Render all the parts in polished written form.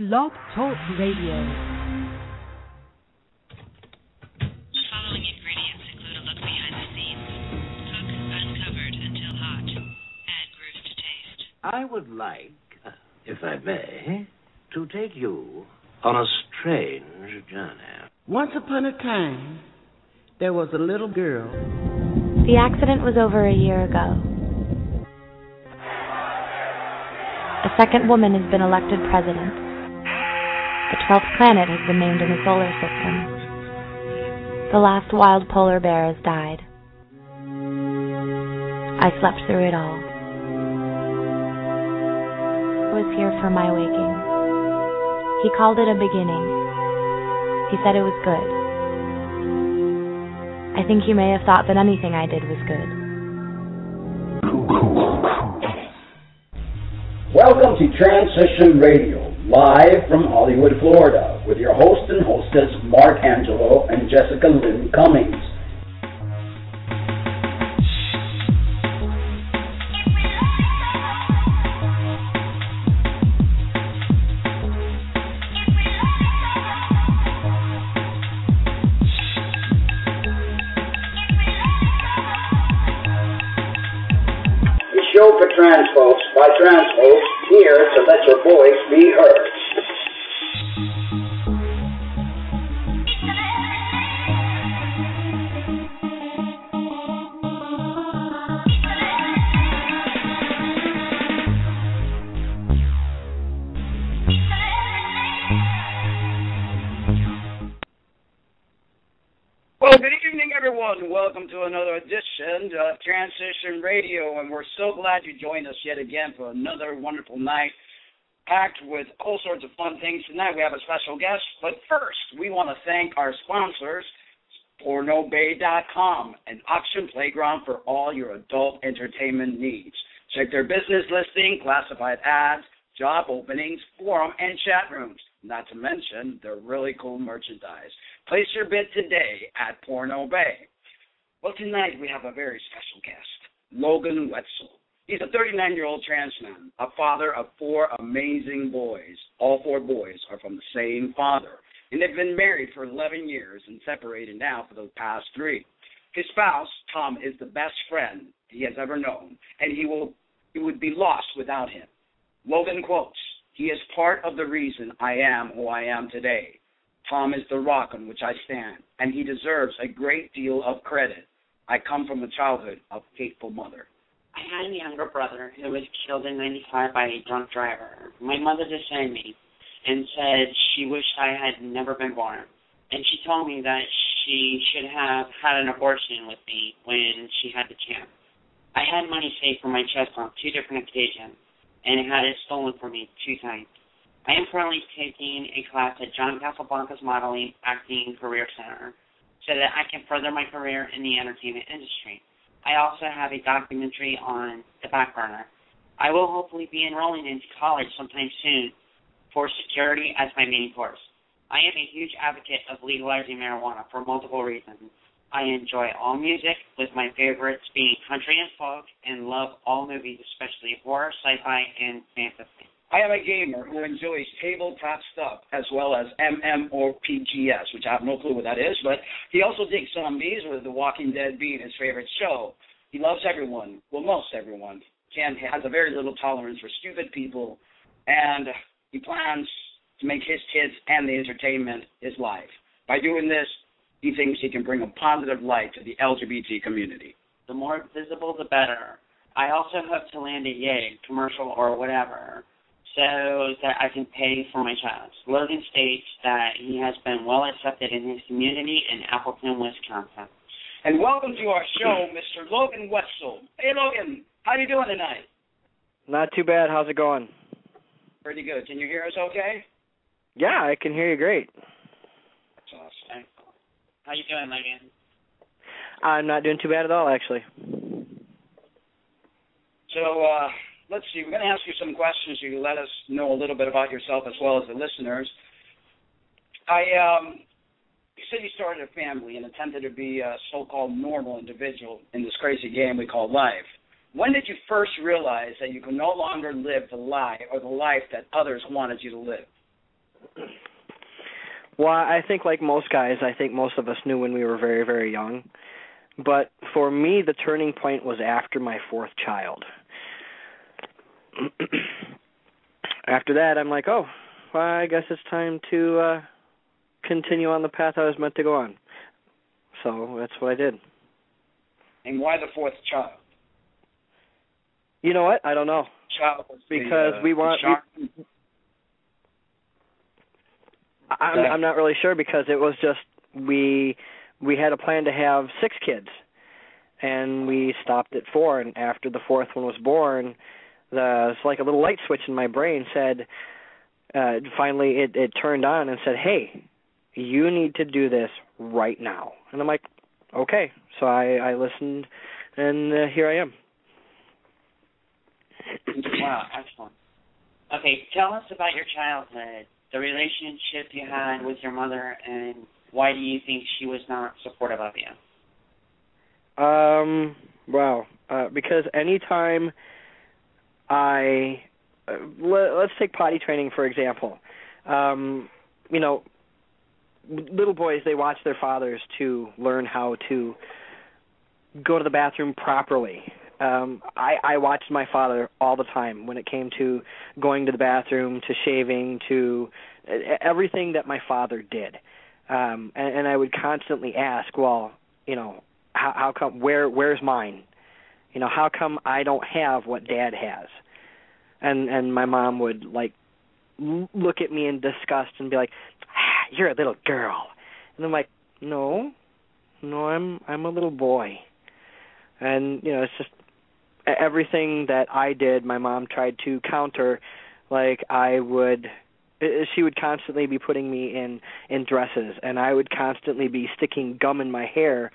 Blog Talk Radio. Following ingredients include a look behind the scenes. Cook uncovered until hot. Add grooves to taste. I would like, if I may, to take you on a strange journey. Once upon a time, there was a little girl. The accident was over a year ago. A second woman has been elected president. The 12th planet has been named in the solar system. The last wild polar bear has died. I slept through it all. I was here for my waking. He called it a beginning. He said it was good. I think he may have thought that anything I did was good. Welcome to Transition Radio, live from Hollywood, Florida, with your host and hostess, Mark Angelo and Jessica Lynn Cummings. Show for trans folks, by trans folks, here to let your voice be heard. Well, good evening, everyone. Welcome to another edition of Transition Radio, and we're so glad you joined us yet again for another wonderful night packed with all sorts of fun things. Tonight we have a special guest, but first we want to thank our sponsors, pornobay.com, an auction playground for all your adult entertainment needs. Check their business listing, classified ads, job openings, forum, and chat rooms, not to mention their really cool merchandise. Place your bid today at Porno Bay. Well, tonight we have a very special guest, Logan Wetzel. He's a 39-year-old trans man, a father of 4 amazing boys. All 4 boys are from the same father, and they've been married for 11 years and separated now for the past 3. His spouse, Tom, is the best friend he has ever known, and he would be lost without him. Logan quotes, "He is part of the reason I am who I am today. Tom is the rock on which I stand, and he deserves a great deal of credit. I come from a childhood of faithful mother." I had a younger brother who was killed in '95 by a drunk driver. My mother disowned me and said she wished I had never been born. And she told me that she should have had an abortion with me when she had the chance. I had money saved for my chest on 2 different occasions, and had it stolen from me 2 times. I am currently taking a class at John Casablanca's Modeling Acting Career Center so that I can further my career in the entertainment industry. I also have a documentary on the back burner. I will hopefully be enrolling into college sometime soon for security as my main course. I am a huge advocate of legalizing marijuana for multiple reasons. I enjoy all music, with my favorites being country and folk, and love all movies, especially horror, sci-fi, and fantasy. I am a gamer who enjoys tabletop stuff as well as MMORPGs, which I have no clue what that is, but he also digs zombies, with The Walking Dead being his favorite show. He loves everyone, well, most everyone, has a very little tolerance for stupid people, and he plans to make his kids and the entertainment his life. By doing this, he thinks he can bring a positive light to the LGBT community. The more visible, the better. I also hope to land a Yay, commercial or whatever, so that I can pay for my child. Logan states that he has been well accepted in his community in Appleton, Wisconsin. And welcome to our show, Mr. Logan Wetzel. Hey, Logan, how you doing tonight? Not too bad. How's it going? Pretty good. Can you hear us okay? Yeah, I can hear you great. That's awesome. How you doing, Logan? I'm not doing too bad at all, actually. So, let's see. We're going to ask you some questions. You can let us know a little bit about yourself as well as the listeners. You said you started a family and attempted to be a so-called normal individual in this crazy game we call life. When did you first realize that you could no longer live the lie or the life that others wanted you to live? Well, I think like most guys, I think most of us knew when we were very, very young. But for me, the turning point was after my fourth child. After that, I'm like, oh, well, I guess it's time to continue on the path I was meant to go on. So that's what I did. And why the fourth child? You know what? I don't know. Child was because we want. I'm not really sure because it was just we had a plan to have 6 kids, and we stopped at 4. And after the fourth one was born, it's like a little light switch in my brain said. Finally, it turned on and said, "Hey, you need to do this right now." And I'm like, "Okay." So I listened, and here I am. Wow, excellent. Okay, tell us about your childhood, the relationship you had with your mother, and why do you think she was not supportive of you? Because anytime let's take potty training, for example. Little boys, they watch their fathers to learn how to go to the bathroom properly. I watched my father all the time when it came to going to the bathroom, to shaving, to everything that my father did. And I would constantly ask, well, how come, where's mine? How come I don't have what Dad has? And my mom would, look at me in disgust and be like, you're a little girl. And I'm like, no, I'm a little boy. And, it's just everything that I did, my mom tried to counter. She would constantly be putting me in dresses, and I would constantly be sticking gum in my hair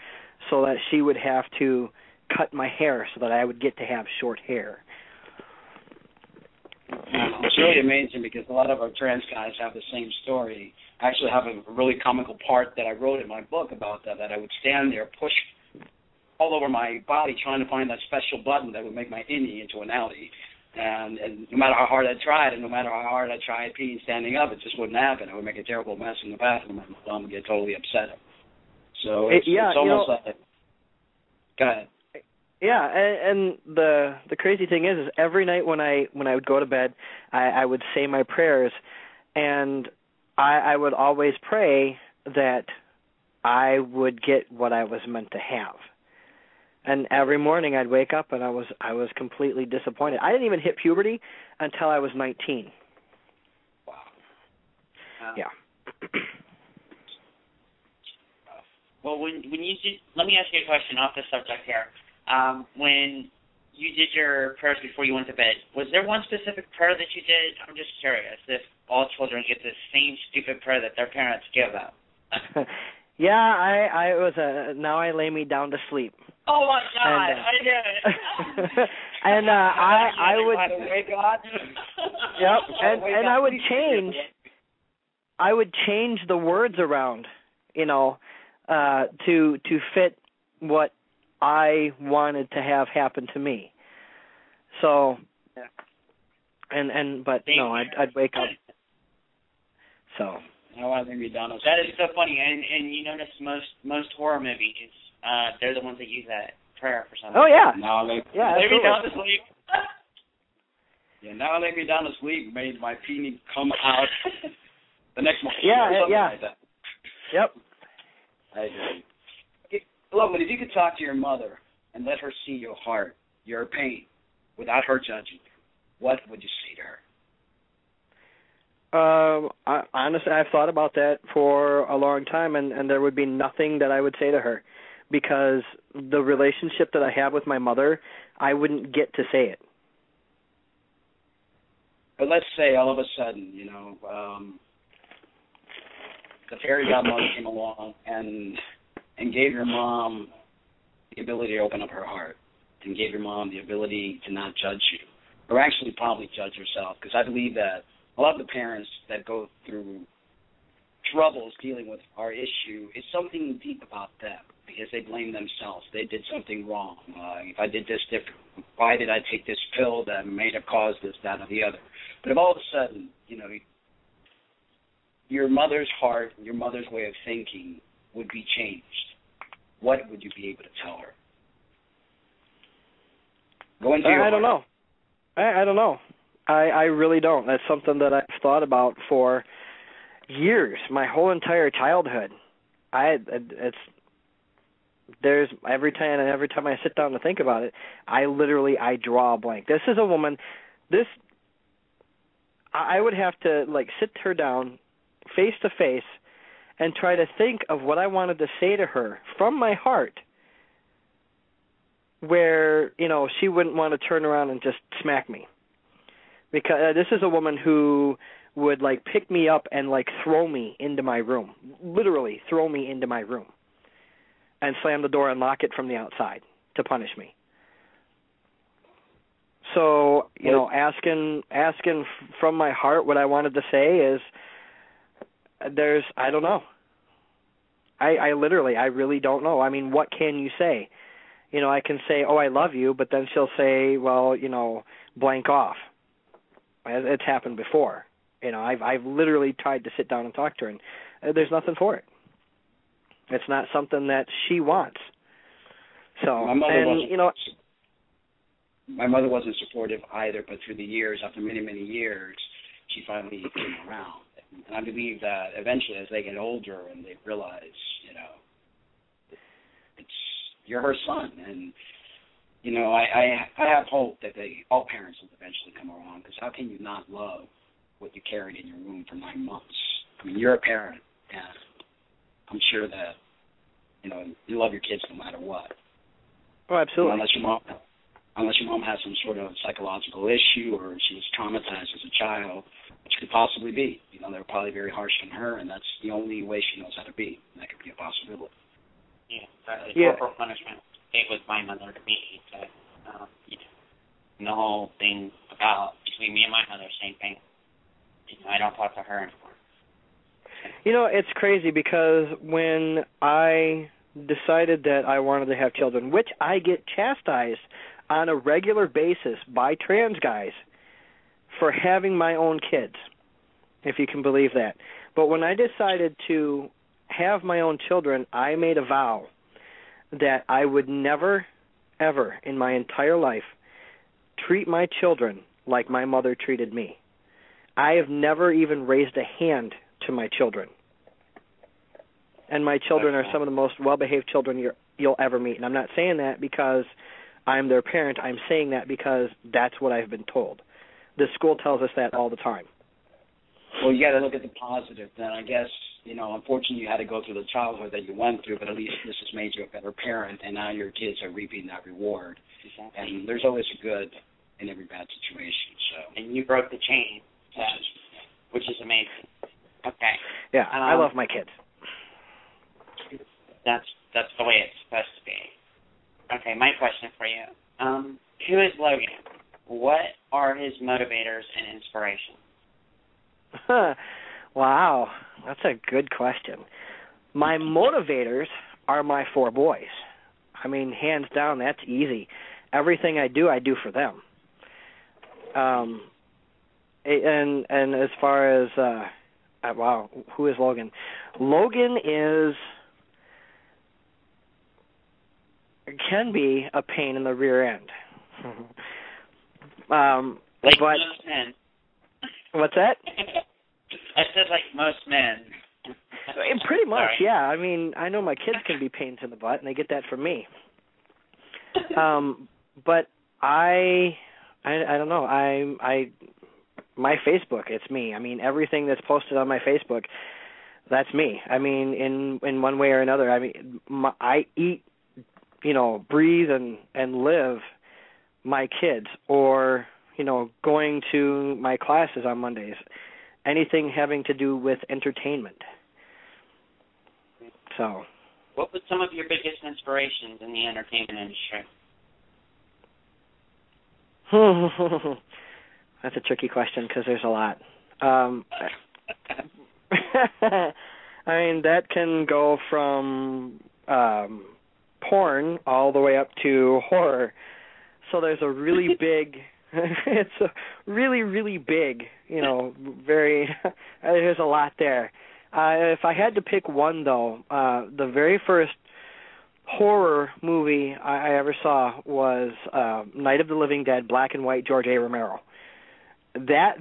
so that she would have to cut my hair so that I would get to have short hair. It's really amazing because a lot of our trans guys have the same story. I actually have a really comical part that I wrote in my book about that I would stand there, push all over my body trying to find that special button that would make my innie into an outie. And no matter how hard I tried, and no matter how hard I tried peeing standing up, it just wouldn't happen. I would make a terrible mess in the bathroom, and my mom would get totally upset. So it's almost like... Go ahead. Yeah, and the crazy thing is every night when I would go to bed, I would say my prayers, and I would always pray that I would get what I was meant to have. And every morning I'd wake up and I was completely disappointed. I didn't even hit puberty until I was 19. Wow. Yeah. Well, when you did, let me ask you a question off the subject here. When you did your prayers before you went to bed, was there one specific prayer that you did? I'm just curious if all children get the same stupid prayer that their parents give them. Yeah, I was now I lay me down to sleep. Oh my God, I did it. And I would. God. Yep, and I would change. I would change the words around, to fit what I wanted to have happen to me. So, but no, I'd wake up. So. I want to be done. That is so funny, and you notice most horror movies, they're the ones that use that prayer for something. Oh yeah. Now lay me down to sleep. Yeah, now lay me down to sleep made my peenie come out the next morning. Yeah. Like that. Yep. I agree. Logan, if you could talk to your mother and let her see your heart, your pain, without her judging, what would you say to her? Honestly, I've thought about that for a long time, and there would be nothing that I would say to her, because the relationship that I have with my mother, I wouldn't get to say it. But let's say all of a sudden, the fairy godmother came along and gave your mom the ability to open up her heart, and gave your mom the ability to not judge you, or actually probably judge herself, because I believe that a lot of the parents that go through troubles dealing with our issue is something deep about them, because they blame themselves. They did something wrong. If I did this different, why did I take this pill that may have caused this, that, or the other? But if all of a sudden, your mother's heart, your mother's way of thinking would be changed, what would you be able to tell her? Go into your I don't know. I don't know. I really don't. That's something that I've thought about for years, my whole entire childhood. There's every time I sit down to think about it, I draw a blank. This is a woman. I would have to sit her down face to face and try to think of what I wanted to say to her from my heart, where she wouldn't want to turn around and just smack me. Because this is a woman who would pick me up and throw me into my room, literally throw me into my room, and slam the door and lock it from the outside to punish me. So asking from my heart what I wanted to say is, I don't know. I really don't know. I mean, what can you say? I can say, oh, I love you, but then she'll say, well, blank off. It's happened before. I've literally tried to sit down and talk to her, and there's nothing for it. It's not something that she wants. So, my mother wasn't supportive either, but through the years, after many, many years, she finally came around. And I believe that eventually, as they get older and they realize, you're her son, and I have hope that all parents will eventually come around, because how can you not love what you carried in your womb for 9 months? I mean, you're a parent, and I'm sure that you love your kids no matter what. Oh, absolutely. Unless your mom has some sort of psychological issue or she was traumatized as a child, which could possibly be. They were probably very harsh on her, and that's the only way she knows how to be. And that could be a possibility. Yeah, corporal punishment. It was my mother to me. That, and the whole thing about between me and my mother, same thing. I don't talk to her anymore. It's crazy because when I decided that I wanted to have children, which I get chastised on a regular basis by trans guys for having my own kids, if you can believe that. But when I decided to have my own children, I made a vow that I would never, ever in my entire life treat my children like my mother treated me. I have never even raised a hand to my children. And my children are some of the most well-behaved children you'll ever meet. And I'm not saying that because I'm their parent. I'm saying that because that's what I've been told. The school tells us that all the time. Well, you got to look at the positive then. I guess, unfortunately you had to go through the childhood that you went through, but at least this has made you a better parent, and now your kids are reaping that reward. Exactly. And there's always a good in every bad situation. So. And you broke the chain, which is amazing. Okay. Yeah, I love my kids. That's the way it's supposed to be. Okay, my question for you. Who is Logan? What are his motivators and inspirations? Wow, that's a good question. My motivators are my 4 boys. I mean, hands down, that's easy. Everything I do for them. And as far as wow, who is Logan? Logan can be a pain in the rear end. Like but, most men. What's that? I said like most men. Pretty much, Sorry. yeah. I mean, I know my kids can be pains in the butt, and they get that from me. But I don't know. My Facebook, it's me. I mean, everything that's posted on my Facebook, that's me. I mean, in one way or another. I mean, I eat, breathe and live my kids, or going to my classes on Mondays. Anything having to do with entertainment. So. What was some of your biggest inspirations in the entertainment industry? That's a tricky question because there's a lot. I mean, that can go from porn all the way up to horror. So there's a really big, it's a really, really big very. There's a lot there. If I had to pick one, though, the very first horror movie I ever saw was Night of the Living Dead, black and white, George A. Romero. That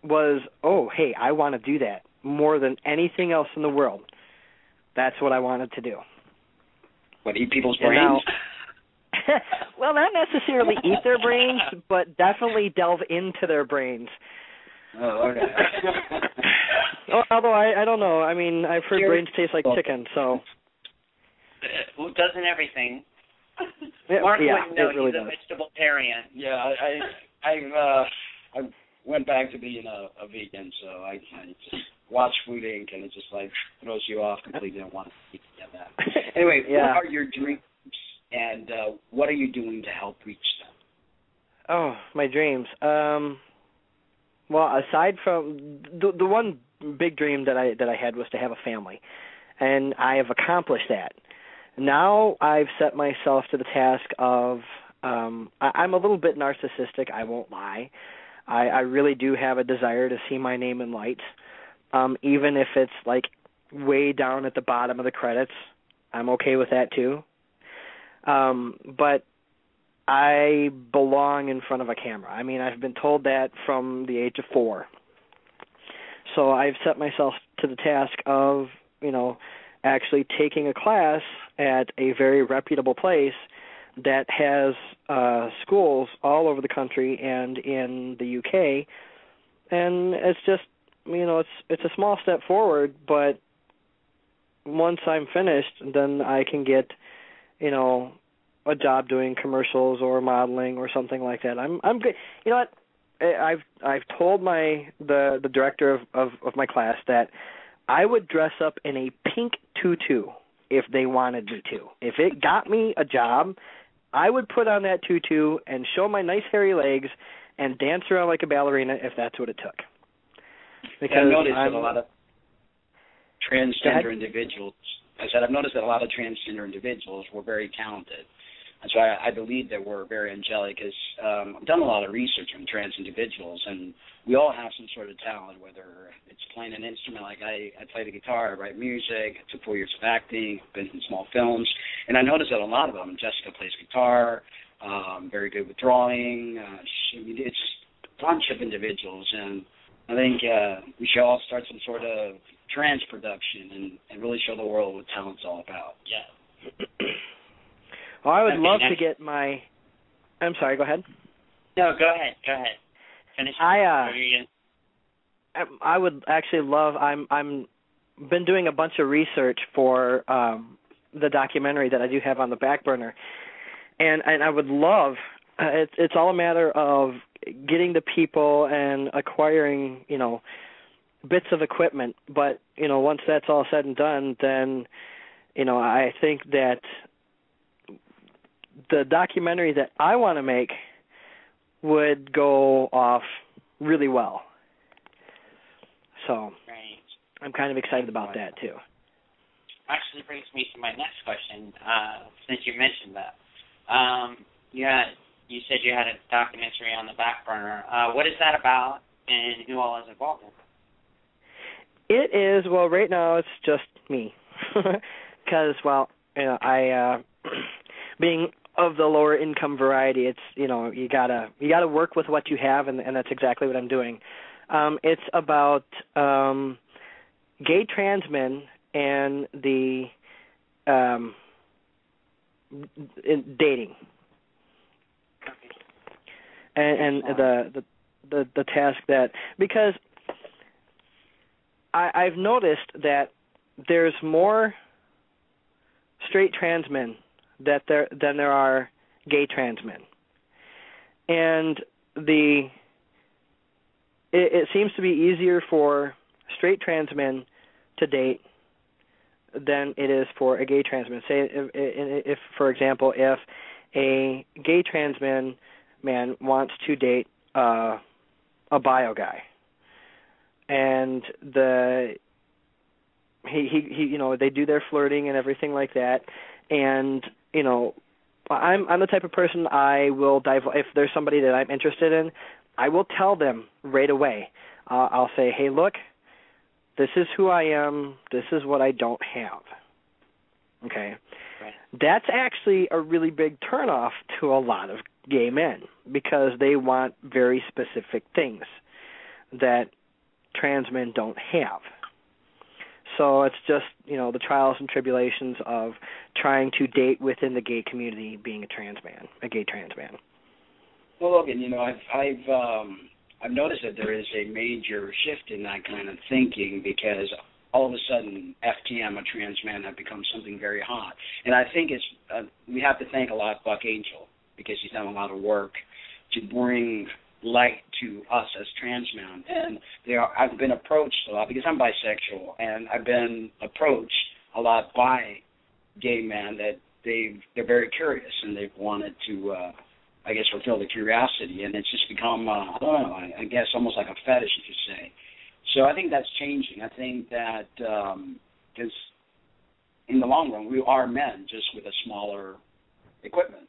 was, oh, hey, I want to do that more than anything else in the world. That's what I wanted to do. What, eat people's brains? Well, not necessarily eat their brains, but definitely delve into their brains. Oh, okay. Although I don't know. I mean, I've heard brains taste like chicken, so. Who doesn't everything? Yeah, Mark wouldn't know. Really He's a vegetarian. Yeah, I went back to being a vegan, so I just watch Food Inc. and it just like throws you off completely. I don't want to eat that. Anyway, yeah. What are your dreams, and what are you doing to help reach them? Oh, my dreams. Well, aside from the one big dream that I had was to have a family, and I have accomplished that. Now I've set myself to the task of I'm a little bit narcissistic, I won't lie. I really do have a desire to see my name in lights, even if it's like way down at the bottom of the credits. I'm okay with that too. But I belong in front of a camera. I mean, I've been told that from the age of 4. So I've set myself to the task of, actually taking a class at a very reputable place that has schools all over the country and in the UK. And it's just, it's a small step forward, but once I'm finished, then I can get, a job doing commercials or modeling or something like that. I'm good. You know what? I've told the director of my class that I would dress up in a pink tutu if they wanted me to. If it got me a job, I would put on that tutu and show my nice hairy legs and dance around like a ballerina if that's what it took. Because I've noticed that a lot of transgender individuals. I've noticed that a lot of transgender individuals were very talented. That's why I believe that we're very angelic, because I've done a lot of research on trans individuals, and we all have some sort of talent, whether it's playing an instrument. Like I play the guitar, I write music, I took 4 years of acting, been in small films, and I noticed that a lot of them, Jessica plays guitar, very good with drawing. It's a bunch of individuals, and I think we should all start some sort of trans production and really show the world what talent's all about. Yeah. Well, I would love to get my. I'm sorry. Go ahead. No, go ahead. Finish. I would actually love. I'm been doing a bunch of research for the documentary that I do have on the back burner, and I would love. It's all a matter of getting the people and acquiring, bits of equipment. But once that's all said and done, then I think that the documentary that I want to make would go off really well. So I'm kind of excited about that too. Actually brings me to my next question, since you mentioned that. You said you had a documentary on the back burner. What is that about, and who all is involved in it? It is, well, right now it's just me. Because, I, being of the lower income variety, it's, you gotta work with what you have, and that's exactly what I'm doing. It's about gay trans men and the dating, and the task that, because I've noticed that there's more straight trans men than there are gay trans men, and it seems to be easier for straight trans men to date than it is for a gay trans man. Say if for example, if a gay trans man wants to date a bio guy, and he they do their flirting and everything like that, and I'm the type of person I will dive. If there's somebody that I'm interested in, I will tell them right away. I'll say, hey, look, this is who I am. This is what I don't have. Okay? Right. That's actually a really big turnoff to a lot of gay men because they want very specific things that trans men don't have. So it's just, the trials and tribulations of trying to date within the gay community being a gay trans man. Well, Logan, I've noticed that there is a major shift in that kind of thinking because all of a sudden FTM, a trans man, have become something very hot. And I think we have to thank a lot Buck Angel because he's done a lot of work to bring light to us as trans men. And I've been approached a lot because I'm bisexual, and I've been approached a lot by gay men that they're very curious and they've wanted to fulfill the curiosity, and it's just become I don't know, I guess almost like a fetish, you could say. So I think that's changing. I think that because in the long run we are men just with a smaller equipment.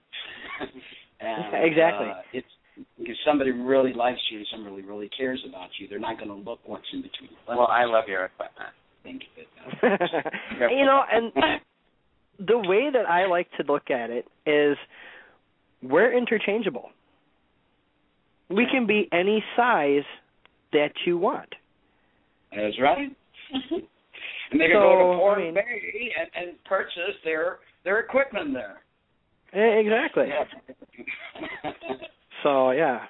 And, exactly. If somebody really likes you and somebody really cares about you, they're not going to look what's in between. Well, I love your equipment. Thank you. And the way that I like to look at it is we're interchangeable. We can be any size that you want. That's right. And they can go to Port Bay and purchase their equipment there. Exactly. Yeah. So, yeah.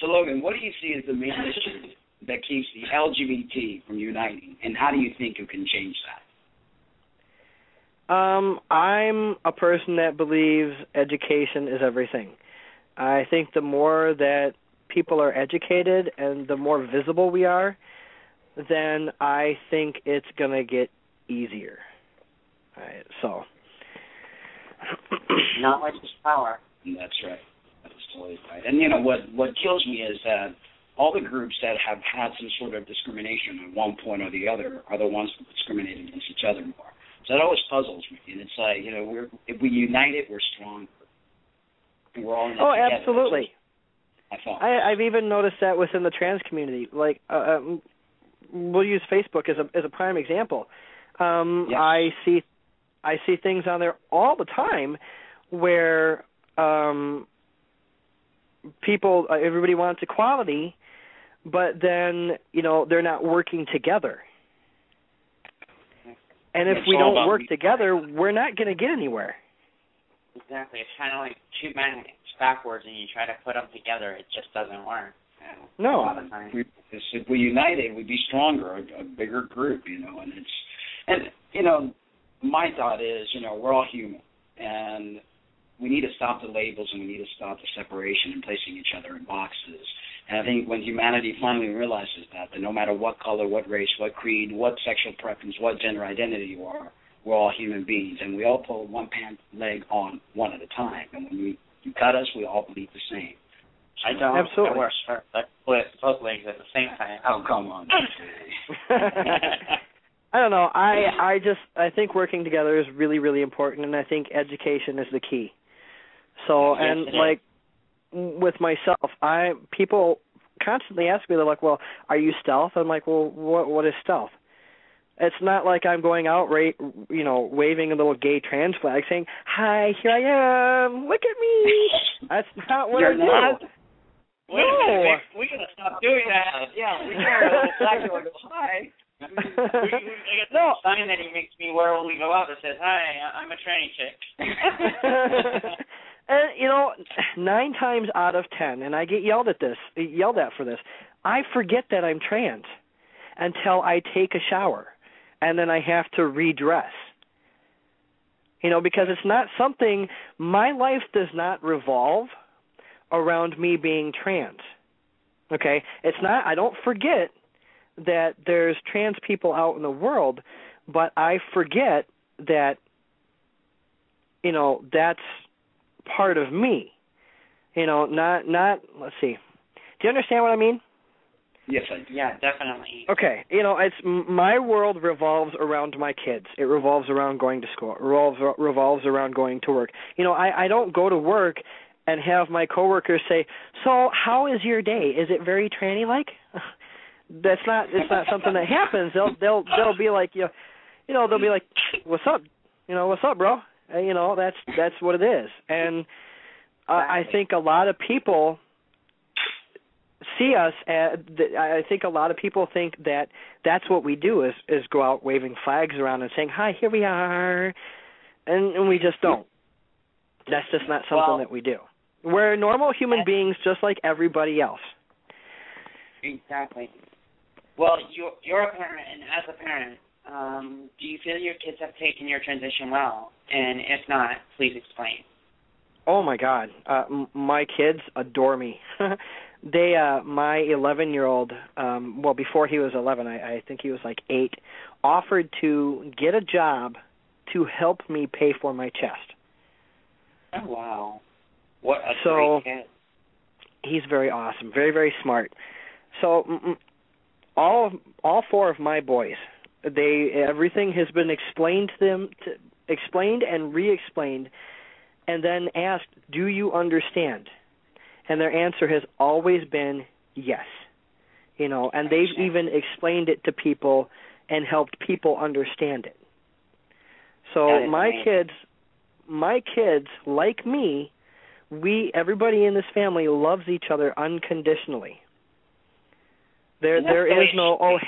So, Logan, what do you see as the main issue that keeps the LGBT from uniting, and how do you think you can change that? I'm a person that believes education is everything. I think the more that people are educated and the more visible we are, then I think it's going to get easier. All right, so. Knowledge is power. That's right. That's totally right. And what kills me is that all the groups that have had some sort of discrimination at one point or the other are the ones that discriminate against each other more. So that always puzzles me. And it's like, if we unite it, we're stronger. And we're all in it together. Absolutely. I've even noticed that within the trans community. Like, we'll use Facebook as a prime example. Yes. I see things on there all the time where everybody wants equality, but then, they're not working together. And if we don't work together, we're not going to get anywhere. Exactly. It's kind of like two magnets backwards, and you try to put them together. It just doesn't work. No. A lot of times. If we united, we'd be stronger, a bigger group, and my thought is, we're all human, and we need to stop the labels and we need to stop the separation and placing each other in boxes. And I think when humanity finally realizes that no matter what color, what race, what creed, what sexual preference, what gender identity you are, we're all human beings, and we all pull one pant leg on one at a time. And when you cut us, we all bleed the same. I don't. Absolutely. I wear a shirt that split both legs at the same time. Oh, come on. I don't know. I think working together is really, really important, and I think education is the key. So, and like with myself, people constantly ask me, they're like, well, are you stealth? I'm like, well, what is stealth? It's not like I'm going out, waving a little gay trans flag saying, hi, here I am, look at me. That's not what I do. Wait a minute, we're going to stop doing that. Yeah, we carry a little flag going, hi. I got the sign that he makes me wear when we go out that says, hi, I'm a tranny chick. And, 9 times out of 10, and I get yelled at for this, I forget that I'm trans until I take a shower, and then I have to redress. Because it's not something, my life does not revolve around me being trans. Okay? It's not, I don't forget that there's trans people out in the world, but I forget that, that's part of me. Not let's see. Do you understand what I mean? Yes, I do. Yeah, definitely. Okay, it's my world revolves around my kids. It revolves around going to school. It revolves around going to work. I don't go to work and have my coworkers say, "So, how is your day? Is it very tranny-like?" It's not something that happens. They'll be like, they'll be like, "What's up? What's up, bro?" That's what it is. And I think a lot of people see us I think a lot of people think that that's what we do is go out waving flags around and saying, "Hi, here we are," and we just don't. That's just not something that we do. We're normal human beings just like everybody else. Exactly. Well, you're a parent, and as a parent, do you feel your kids have taken your transition well? And if not, please explain. Oh my God, my kids adore me. My 11-year-old, before he was 11, I think he was like 8, offered to get a job to help me pay for my chest. Oh, wow. What a great kid. He's very awesome, very, very smart. So all 4 of my boys, everything has been explained to them, explained and re-explained, and then asked, "Do you understand?" And their answer has always been yes. And they've even explained it to people and helped people understand it. So my kids, like me, everybody in this family loves each other unconditionally. There is no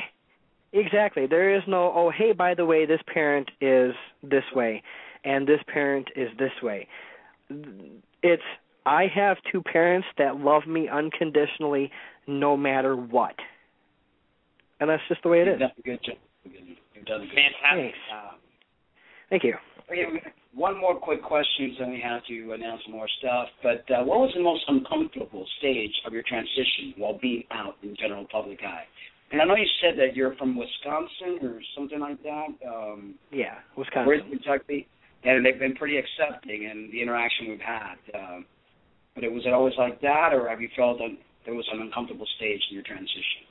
exactly. There is no hey, by the way, this parent is this way and this parent is this way. It's I have 2 parents that love me unconditionally no matter what. And that's just the way it is. You've done a good job. You've done a good Fantastic job. Thank you. Okay, one more quick question, then we have to announce more stuff. But what was the most uncomfortable stage of your transition while being out in general public eye? And I know you said that you're from Wisconsin or something like that. Yeah, Wisconsin. Where's Kentucky? And they've been pretty accepting in the interaction we've had. But was it always like that, or have you felt that there was an uncomfortable stage in your transition?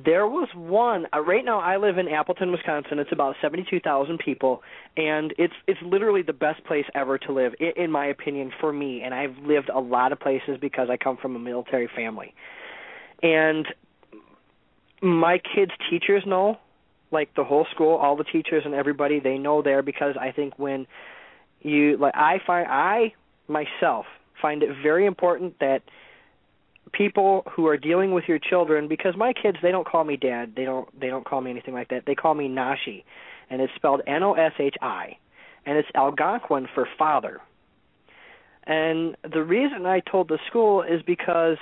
There was one. Right now, I live in Appleton, Wisconsin. It's about 72,000 people, and it's literally the best place ever to live, in my opinion, for me. And I've lived a lot of places because I come from a military family. And my kids' teachers know, like the whole school, all the teachers and everybody, they know there because I think when I myself find it very important that people who are dealing with your children, because my kids, they don't call me dad, they don't call me anything like that. They call me Nashi, and it's spelled Noshi, and it's Algonquin for father. And the reason I told the school is because,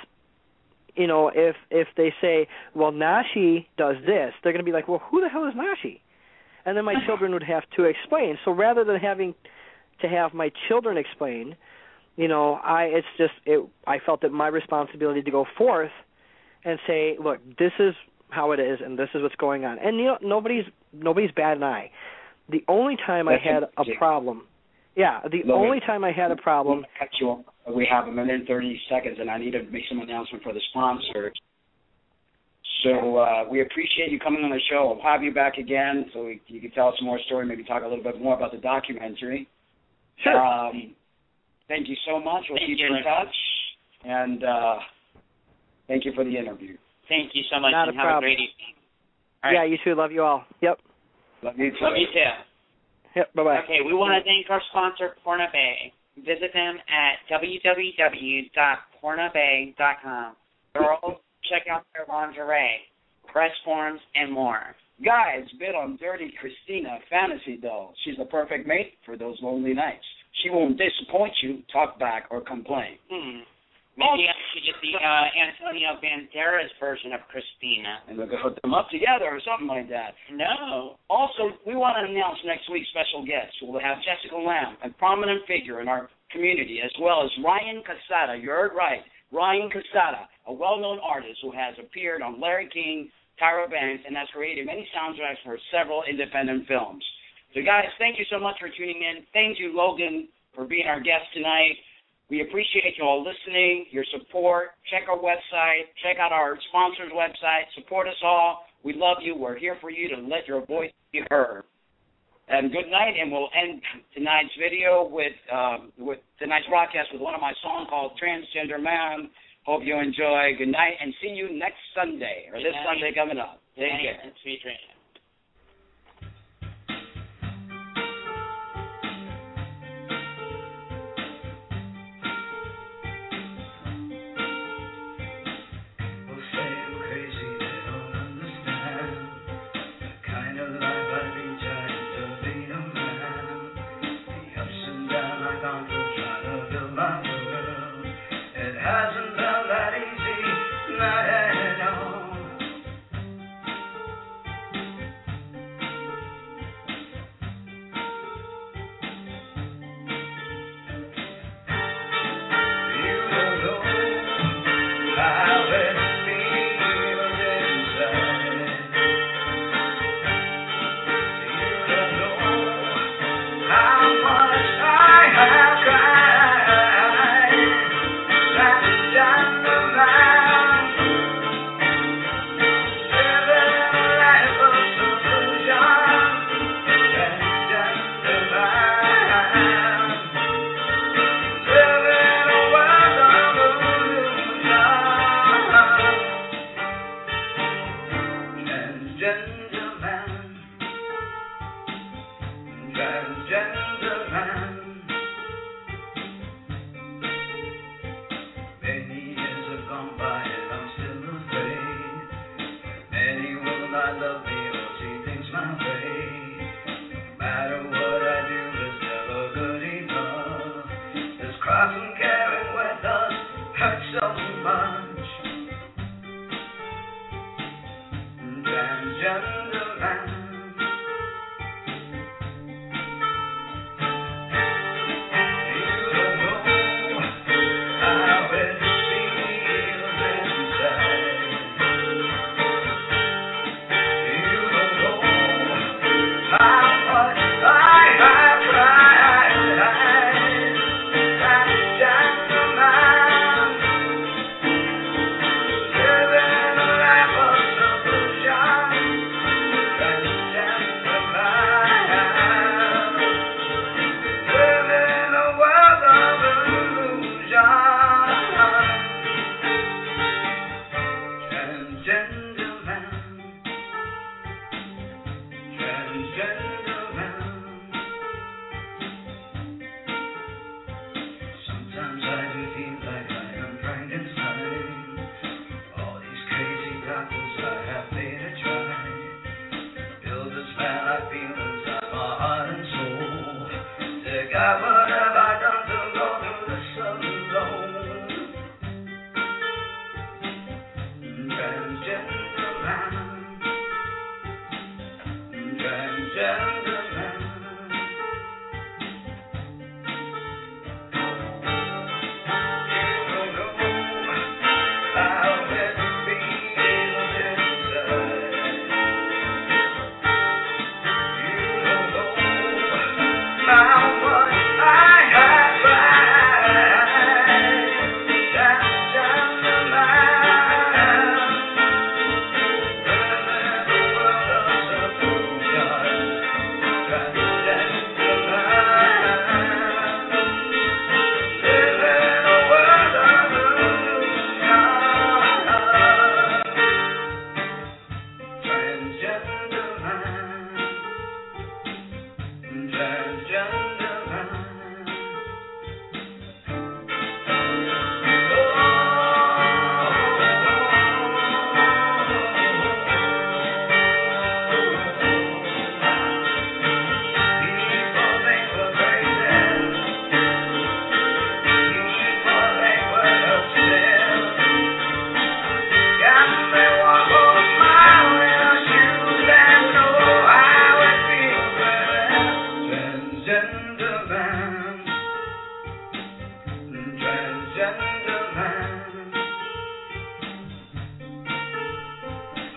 if they say, well, Nashi does this, they're going to be like, well, who the hell is Nashi? And then my children would have to explain. So rather than having to have my children explain, I felt that my responsibility to go forth and say, look, this is how it is, and this is what's going on. And nobody's bat an eye. The only time I had a problem, only time I had a problem. Cut you off. We have a minute and 30 seconds, and I need to make some announcement for the sponsors. So we appreciate you coming on the show. I'll have you back again so you can tell us some more story, maybe talk a little bit more about the documentary. Sure. Thank you so much. We'll keep in touch. And thank you for the interview. Thank you so much, Not and a have problem. a great evening. All right. Yeah, you too. Love you all. Yep. Love you too. Love you too. Yep, bye-bye. Okay, we want to thank our sponsor, Porna Bay. Visit them at www.pornabay.com. Girls, check out their lingerie, press forms, and more. Guys, bid on Dirty Christina Fantasy Doll. She's the perfect mate for those lonely nights. She won't disappoint you, talk back, or complain. Maybe I should get the Antonio Banderas version of Christina. And we could hook them up together or something like that. No. Also, we want to announce next week's special guest. We'll have Jessica Lamb, a prominent figure in our community, as well as Ryan Casada. You heard right. Ryan Casada, a well-known artist who has appeared on Larry King, Tyra Banks, and has created many soundtracks for several independent films. So, guys, thank you so much for tuning in. Thank you, Logan, for being our guest tonight. We appreciate you all listening, your support. Check our website. Check out our sponsors' website. Support us all. We love you. We're here for you to let your voice be heard. And good night, and we'll end tonight's video with tonight's broadcast with one of my songs called Transgender Man. Hope you enjoy. Good night, and see you next Sunday, or this Sunday coming up. Take care. And sweet dreams.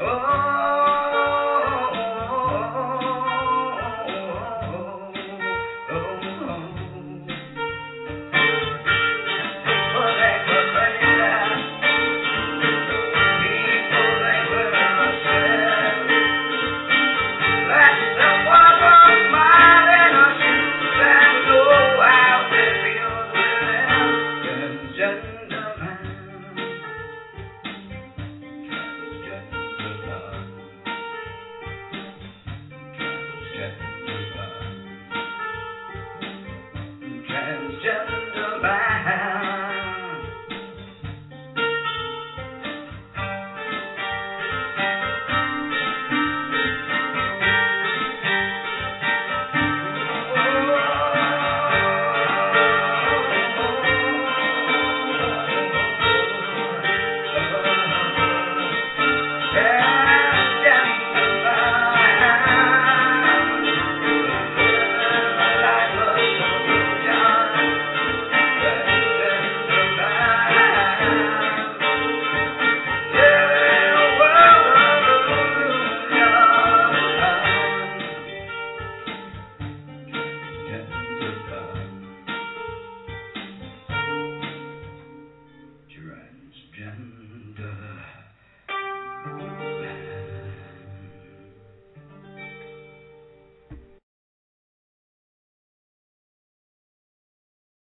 Oh